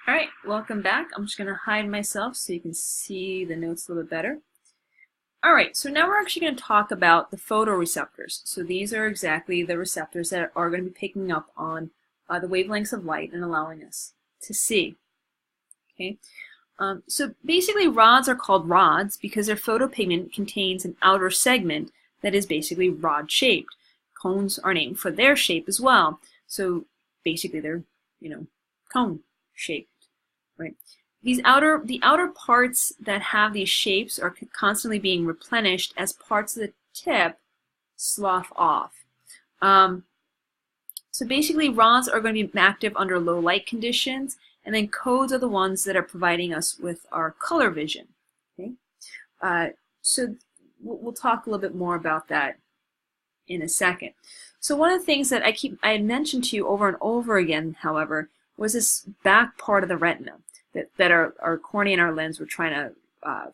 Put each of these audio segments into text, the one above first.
All right, welcome back. I'm just going to hide myself so you can see the notes a little bit better. All right, so now we're actually going to talk about the photoreceptors. So these are exactly the receptors that are going to be picking up on the wavelengths of light and allowing us to see. Okay, so basically rods are called rods because their photopigment contains an outer segment that is basically rod-shaped. Cones are named for their shape as well. So basically they're, cone-shaped. Right. The outer parts that have these shapes are constantly being replenished as parts of the tip slough off. So basically rods are going to be active under low light conditions, and then cones are the ones that are providing us with our color vision. Okay? So we'll talk a little bit more about that in a second. So one of the things that I mentioned to you over and over again, however, was this back part of the retina that our cornea and our lens were trying to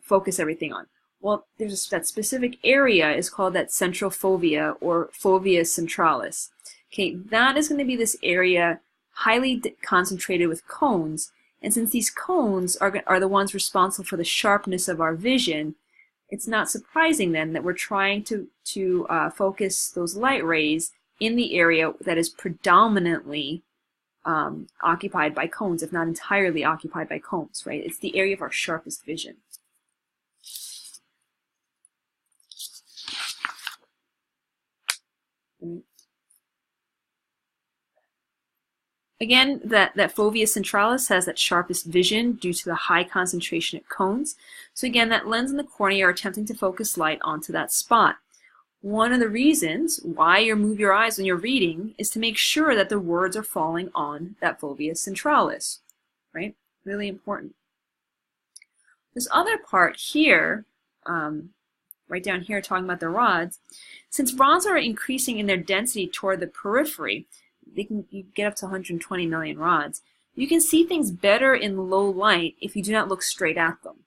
focus everything on. Well, there's that specific area is called that central fovea or fovea centralis. Okay, that is going to be this area highly concentrated with cones, and since these cones are the ones responsible for the sharpness of our vision, it's not surprising then that we're trying to focus those light rays in the area that is predominantly occupied by cones, if not entirely occupied by cones, right? It's the area of our sharpest vision. Again, that fovea centralis has that sharpest vision due to the high concentration at cones. So again, that lens and the cornea are attempting to focus light onto that spot. One of the reasons why you move your eyes when you're reading is to make sure that the words are falling on that fovea centralis, right? Really important. This other part here, right down here talking about the rods, since rods are increasing in their density toward the periphery, you get up to 120 million rods, you can see things better in low light if you do not look straight at them.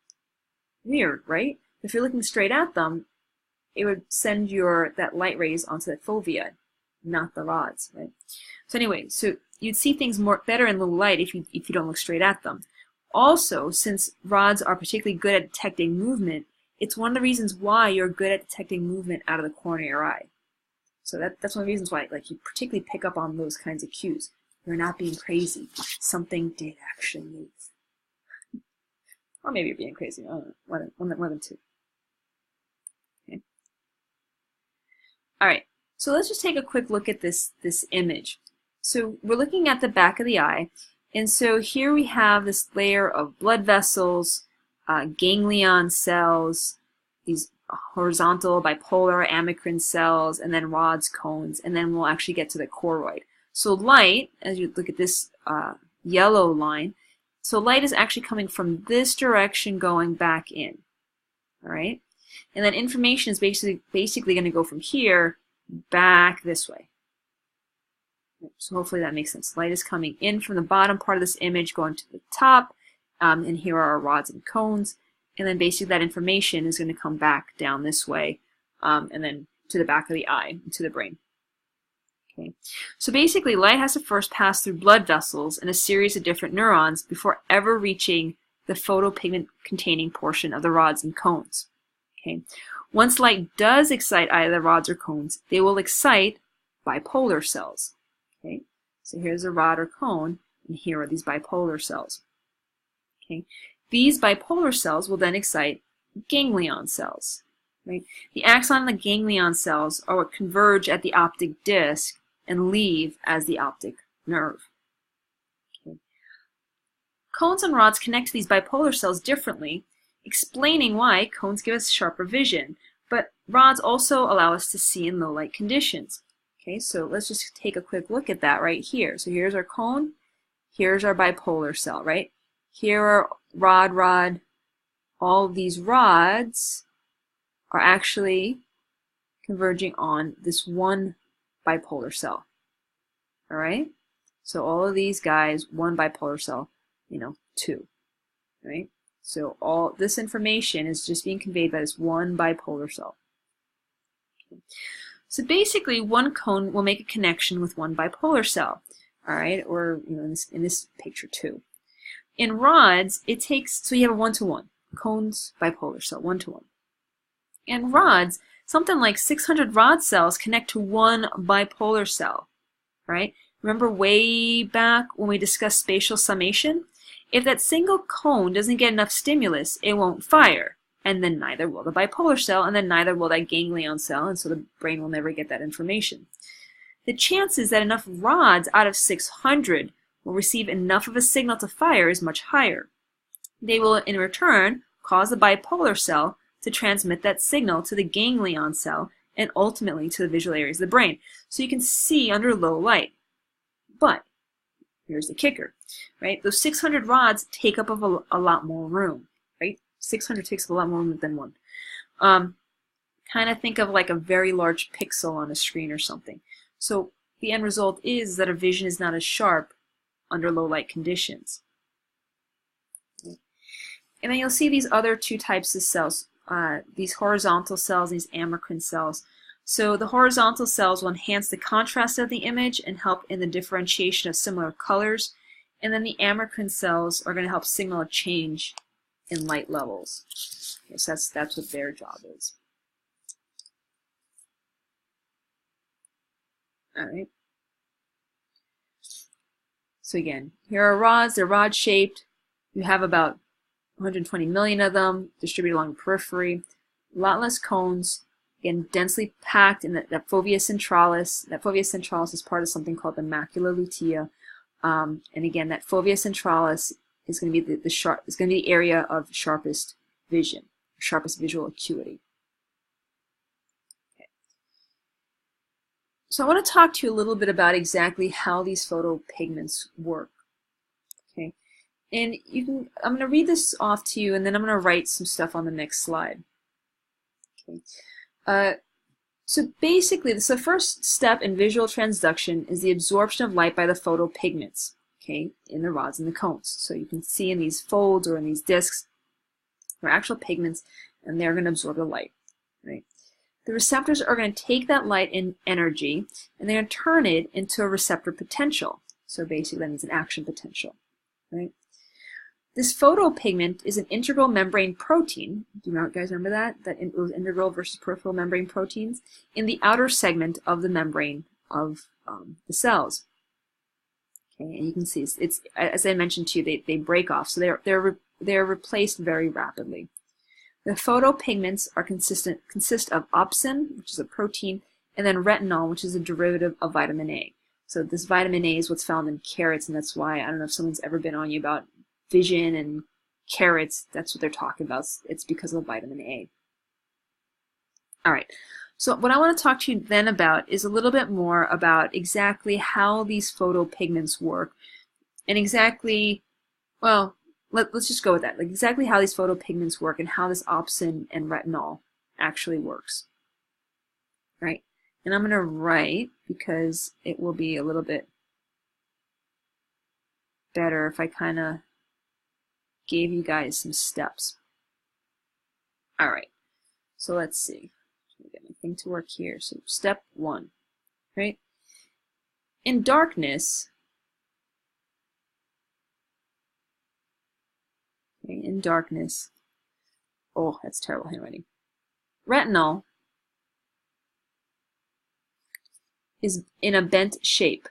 Weird, right? If you're looking straight at them, it would send that light rays onto the fovea, not the rods, right? So anyway, so you'd see things better in low light if you don't look straight at them. Also, since rods are particularly good at detecting movement, it's one of the reasons why you're good at detecting movement out of the corner of your eye. So that's one of the reasons why, you particularly pick up on those kinds of cues. You're not being crazy. Something did actually move. Or maybe you're being crazy. I don't know. One of them two. Okay. All right, so let's just take a quick look at this image. So we're looking at the back of the eye, and so here we have this layer of blood vessels, ganglion cells, these horizontal bipolar amacrine cells, and then rods, cones, and then we'll actually get to the choroid. So light, as you look at this yellow line, so light is actually coming from this direction going back in, all right? And then information is basically going to go from here back this way. So hopefully that makes sense. Light is coming in from the bottom part of this image, going to the top, and here are our rods and cones. And then basically that information is going to come back down this way, and then to the back of the eye, to the brain. Okay. So basically light has to first pass through blood vessels and a series of different neurons before ever reaching the photopigment containing portion of the rods and cones. Okay. Once light does excite either the rods or cones, they will excite bipolar cells. Okay. So here's a rod or cone, and here are these bipolar cells. Okay. These bipolar cells will then excite ganglion cells. Right? The axon and the ganglion cells are what converge at the optic disc and leave as the optic nerve. Okay. Cones and rods connect to these bipolar cells differently, explaining why cones give us sharper vision, but rods also allow us to see in low light conditions. Okay, so let's just take a quick look at that right here. So here's our cone, here's our bipolar cell, right? Here are rod. All these rods are actually converging on this one bipolar cell. All right? So all of these guys, one bipolar cell, two. Right? So all this information is just being conveyed by this one bipolar cell. Okay. So basically, one cone will make a connection with one bipolar cell. All right? Or in this picture, two. In rods, it takes, so you have a 1-to-1. Cones, bipolar cell, 1-to-1. In rods, something like 600 rod cells connect to one bipolar cell, right? Remember way back when we discussed spatial summation? If that single cone doesn't get enough stimulus, it won't fire. And then neither will the bipolar cell, and then neither will that ganglion cell, and so the brain will never get that information. The chances that enough rods out of 600 will receive enough of a signal to fire is much higher. They will, in return, cause the bipolar cell to transmit that signal to the ganglion cell and ultimately to the visual areas of the brain. So you can see under low light. But here's the kicker, right? Those 600 rods take up a lot more room, right? 600 takes up a lot more room than one. Kind of think of like a very large pixel on a screen or something. So the end result is that our vision is not as sharp under low light conditions. And then you'll see these other two types of cells, these horizontal cells, these amacrine cells. So the horizontal cells will enhance the contrast of the image and help in the differentiation of similar colors. And then the amacrine cells are going to help signal a change in light levels. Okay, so that's what their job is. All right. So again, here are rods. They're rod-shaped. You have about 120 million of them distributed along the periphery. A lot less cones. Again, densely packed in that fovea centralis. That fovea centralis is part of something called the macula lutea. And again, that fovea centralis is going to be the area of sharpest vision, sharpest visual acuity. Okay. So I want to talk to you a little bit about exactly how these photopigments work. Okay. And I'm going to read this off to you, and then I'm going to write some stuff on the next slide. Okay. So basically, the first step in visual transduction is the absorption of light by the photopigments, okay, in the rods and the cones. So you can see in these folds or in these discs, they're actual pigments, and they're going to absorb the light, right? The receptors are going to take that light in energy, and they're going to turn it into a receptor potential. So basically, that means an action potential, right? This photopigment is an integral membrane protein. Do you guys remember that? That it was integral versus peripheral membrane proteins in the outer segment of the membrane of the cells. Okay, and you can see it's as I mentioned to you, they break off, so they're replaced very rapidly. The photopigments consist of opsin, which is a protein, and then retinol, which is a derivative of vitamin A. So this vitamin A is what's found in carrots, and that's why I don't know if someone's ever been on you about vision and carrots. That's what they're talking about. It's because of vitamin A. All right. So what I want to talk to you then about is a little bit more about exactly how these photopigments work, and exactly, well, let's just go with that. Like exactly how these photopigments work and how this opsin and retinol actually works. Right? And I'm going to write because it will be a little bit better if I kind of gave you guys some steps. All right, so let's see. I'm get my thing to work here. So step 1, right? In darkness, okay, oh, that's terrible handwriting. Retinol is in a bent shape.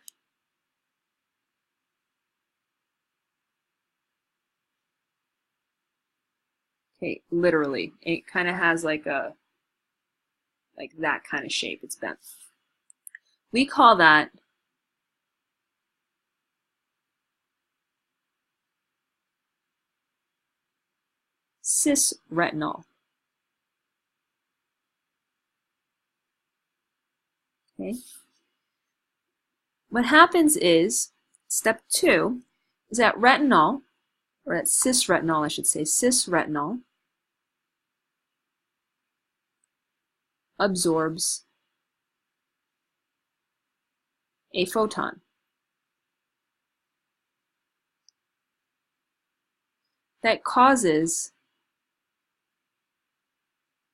Okay, literally. It kind of has like that kind of shape. It's bent. We call that cis-retinol. Okay. What happens is, step 2, is that retinol, or that cis-retinol, I should say, cis-retinol absorbs a photon. That causes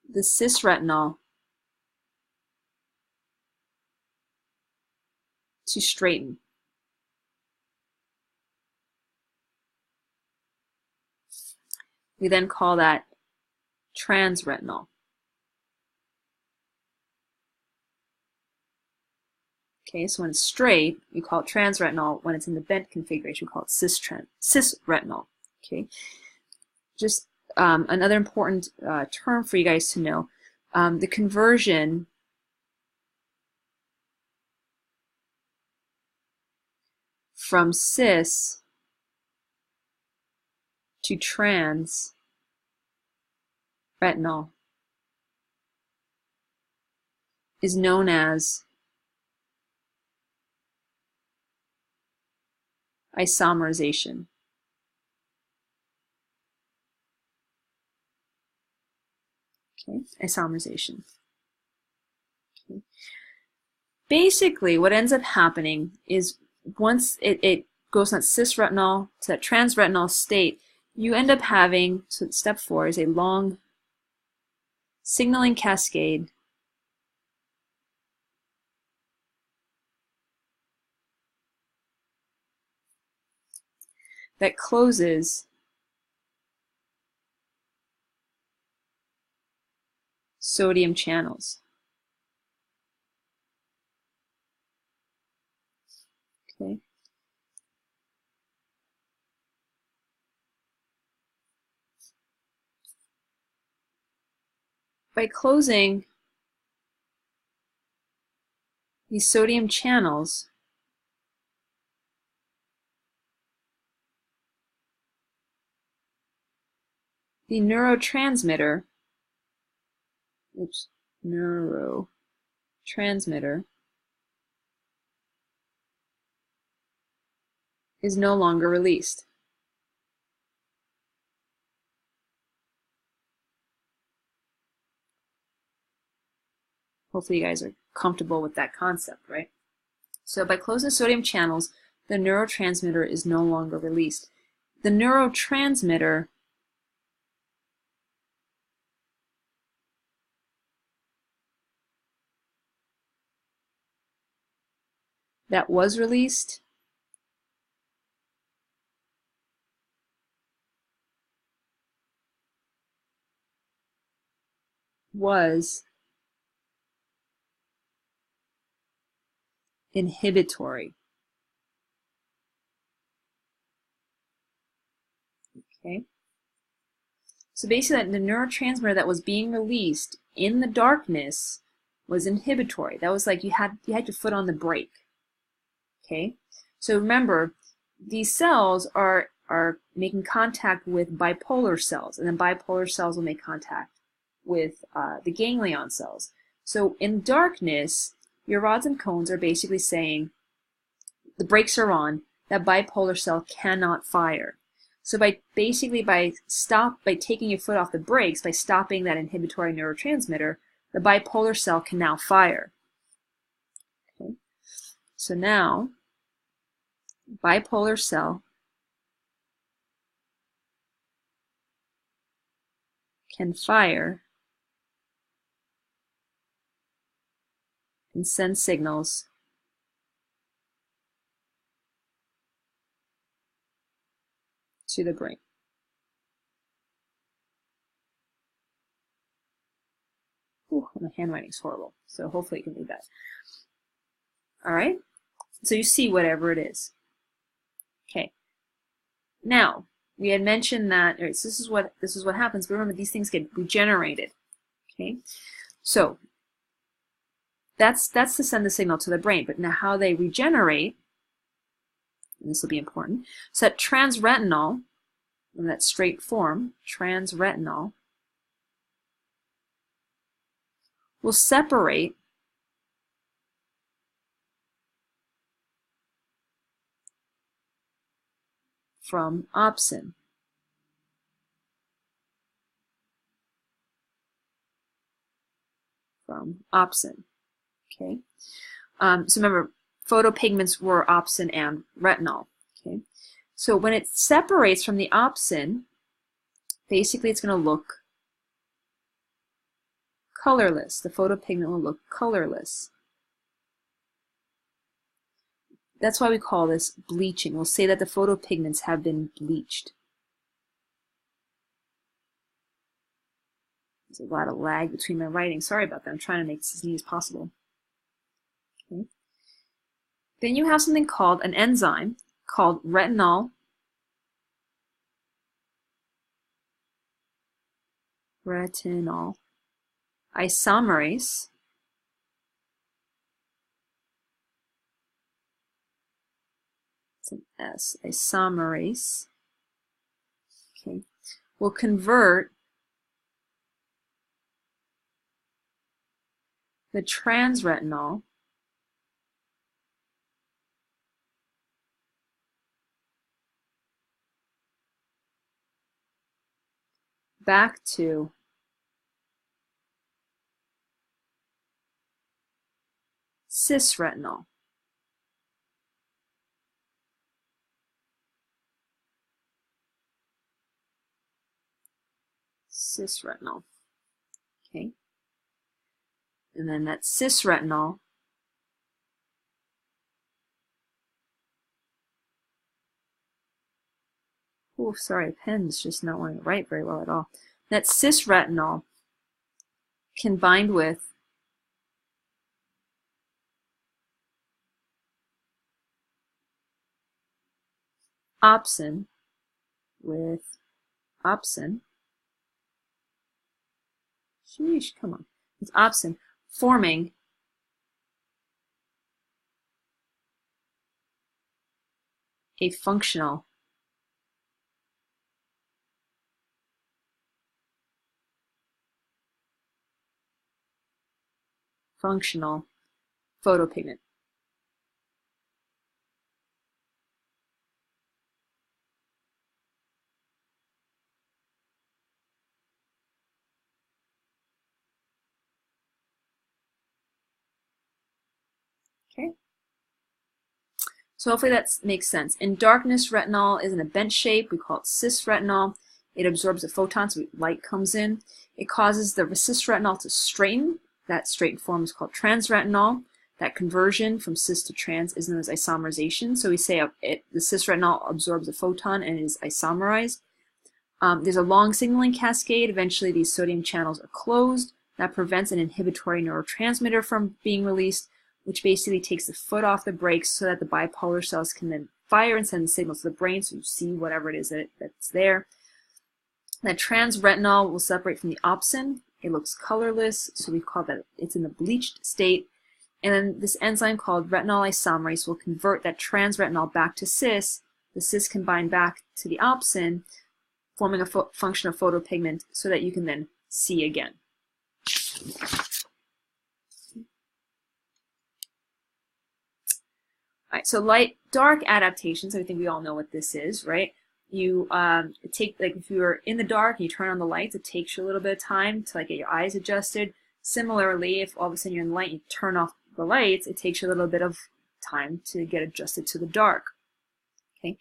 the cis-retinol to straighten. We then call that transretinol. Okay, so when it's straight, we call it transretinol. When it's in the bent configuration, we call it cisretinol. Okay, just another important term for you guys to know, the conversion from cis to trans retinol is known as isomerization. Okay, isomerization. Okay. Basically, what ends up happening is once it goes from that cisretinol to that transretinol state, you end up having, so step 4 is a long signaling cascade that closes sodium channels. Okay. By closing these sodium channels, the neurotransmitter, is no longer released. Hopefully you guys are comfortable with that concept, right? So by closing sodium channels, the neurotransmitter is no longer released. The neurotransmitter that was released was inhibitory. Okay? So basically, the neurotransmitter that was being released in the darkness was inhibitory. That was like you had your foot on the brake. Okay? So remember, these cells are making contact with bipolar cells, and then bipolar cells will make contact with the ganglion cells. So in darkness, your rods and cones are basically saying the brakes are on, that bipolar cell cannot fire. So by taking your foot off the brakes, by stopping that inhibitory neurotransmitter, the bipolar cell can now fire. Okay. So now, bipolar cell can fire and send signals to the brain. Ooh, my handwriting's horrible, so hopefully you can read that. All right, so you see whatever it is. Okay. Now we had mentioned that so this is what happens. But remember, these things get regenerated. Okay, so that's to send the signal to the brain. But now how they regenerate, and this will be important. So that transretinol, in that straight form, transretinol, will separate from opsin. Okay. So remember, photopigments were opsin and retinol. Okay. So when it separates from the opsin, basically it's going to look colorless. The photopigment will look colorless. That's why we call this bleaching. We'll say that the photopigments have been bleached. There's a lot of lag between my writing. Sorry about that. I'm trying to make this as neat as possible. Okay. Then you have something called an enzyme called retinol isomerase. It's an S, isomerase. Okay. Will convert the transretinol back to cisretinol. Cisretinol. Okay. And then that cisretinol oh, sorry, the pen's just not wanting to write very well at all. That cisretinol can bind with opsin, sheesh, come on, with opsin, forming a functional photopigment. Okay. So hopefully that makes sense. In darkness, retinol is in a bent shape. We call it cisretinol. It absorbs a photon, so light comes in. It causes the cisretinol to straighten. That straightened form is called transretinol. That conversion from cis to trans is known as isomerization. So we say the cisretinol absorbs a photon and is isomerized. There's a long signaling cascade. Eventually, these sodium channels are closed. That prevents an inhibitory neurotransmitter from being released, which basically takes the foot off the brakes so that the bipolar cells can then fire and send signals to the brain so you see whatever it is that's there. That transretinol will separate from the opsin. It looks colorless, so we call that it's in the bleached state. And then this enzyme called retinol isomerase will convert that transretinol back to cis. The cis can bind back to the opsin, forming a functional photopigment so that you can then see again. All right, so light-dark adaptations, I think we all know what this is, right? You take, like if you were in the dark and you turn on the lights, it takes you a little bit of time to like get your eyes adjusted. Similarly, if all of a sudden you're in the light and you turn off the lights, it takes you a little bit of time to get adjusted to the dark. Okay,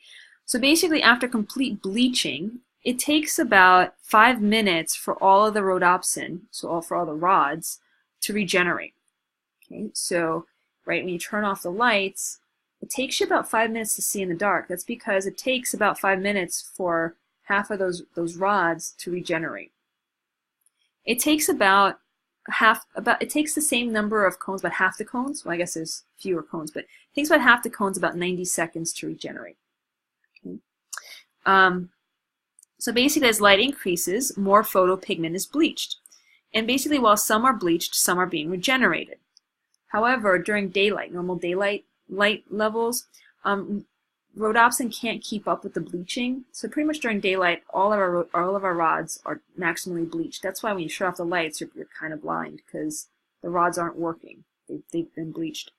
so basically after complete bleaching, it takes about 5 minutes for all of the rhodopsin, for all the rods, to regenerate. Okay, so right when you turn off the lights, it takes you about 5 minutes to see in the dark. That's because it takes about 5 minutes for half of those rods to regenerate. It takes it takes the same number of cones, about half the cones. Well, I guess there's fewer cones, but it takes about half the cones about 90 seconds to regenerate. Okay. So basically, as light increases, more photopigment is bleached. And basically, while some are bleached, some are being regenerated. However, during daylight, normal daylight light levels, rhodopsin can't keep up with the bleaching. So pretty much during daylight, all of our rods are maximally bleached. That's why when you shut off the lights, you're kind of blind because the rods aren't working. They've been bleached.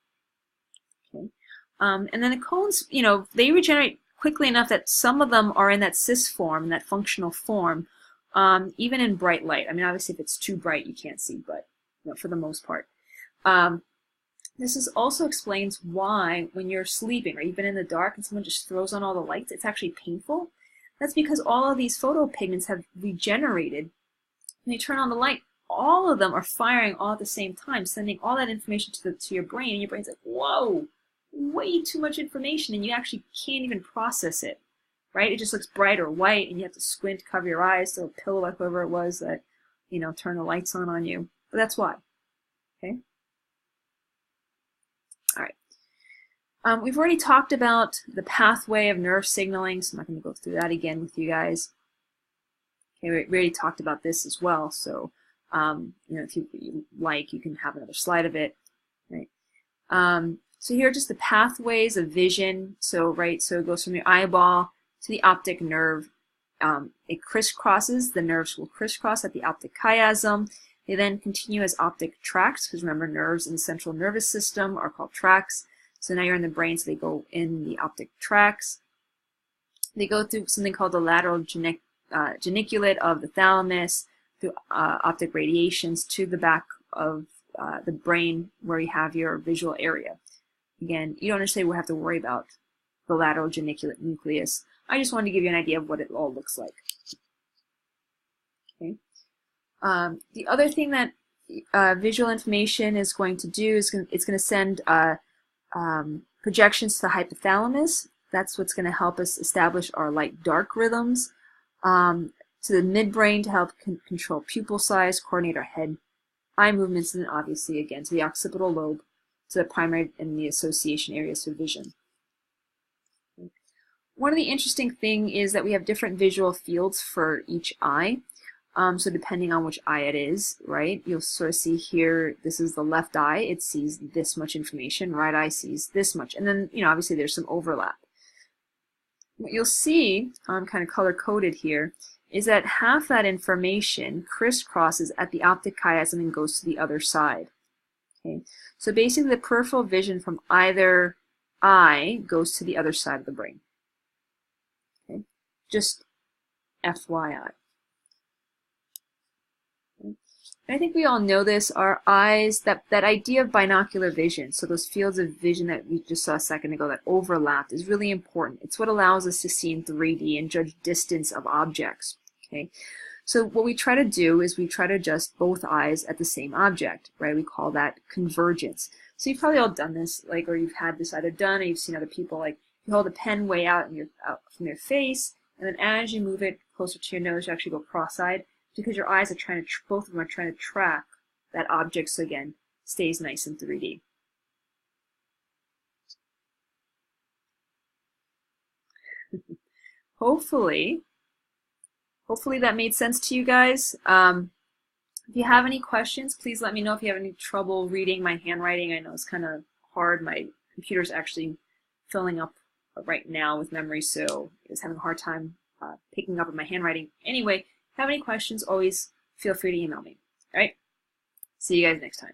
Okay. And then the cones, they regenerate quickly enough that some of them are in that cis form, that functional form, even in bright light. I mean, obviously, if it's too bright, you can't see, but for the most part. This also explains why when you're sleeping or you've been in the dark and someone just throws on all the lights, it's actually painful. That's because all of these photopigments have regenerated. When you turn on the light, all of them are firing all at the same time, sending all that information to your brain, and your brain's like, whoa, way too much information, and you actually can't even process it, right? It just looks bright or white, and you have to squint, cover your eyes, throw a pillow, whatever it was that turn the lights on you. But that's why. Okay. All right. We've already talked about the pathway of nerve signaling, so I'm not going to go through that again with you guys. Okay, we already talked about this as well, so if you like, you can have another slide of it. Right. So here are just the pathways of vision. So so it goes from your eyeball to the optic nerve. It crisscrosses. The nerves will crisscross at the optic chiasm. They then continue as optic tracts, because remember, nerves in the central nervous system are called tracts. So now you're in the brain, so they go in the optic tracts. They go through something called the lateral geniculate of the thalamus, through optic radiations to the back of the brain where you have your visual area. Again, you don't necessarily have to worry about the lateral geniculate nucleus. I just wanted to give you an idea of what it all looks like. Okay. The other thing that visual information is going to do is it's going to send projections to the hypothalamus. That's what's going to help us establish our light-dark rhythms. To the midbrain to help control pupil size, coordinate our head-eye movements, and then obviously again to the occipital lobe, to the primary and the association areas for vision. One of the interesting things is that we have different visual fields for each eye. So depending on which eye it is, right, you'll sort of see here, this is the left eye, it sees this much information, right eye sees this much, and then, obviously there's some overlap. What you'll see, kind of color-coded here, is that half that information crisscrosses at the optic chiasm and goes to the other side. Okay, so basically the peripheral vision from either eye goes to the other side of the brain. Okay, just FYI. I think we all know this. Our eyes, that idea of binocular vision, so those fields of vision that we just saw a second ago that overlapped, is really important. It's what allows us to see in 3D and judge distance of objects. Okay, so what we try to do is we try to adjust both eyes at the same object, right? We call that convergence. So you've probably all done this, or you've had this either done, or you've seen other people, you hold the pen way out from your face, and then as you move it closer to your nose, you actually go cross-eyed, because your eyes are both of them are trying to track that object, so again, stays nice in 3D. Hopefully that made sense to you guys. If you have any questions, please let me know. If you have any trouble reading my handwriting, I know it's kind of hard. My computer's actually filling up right now with memory, so it's having a hard time picking up on my handwriting. Anyway, if you have any questions, always feel free to email me. All right? See you guys next time.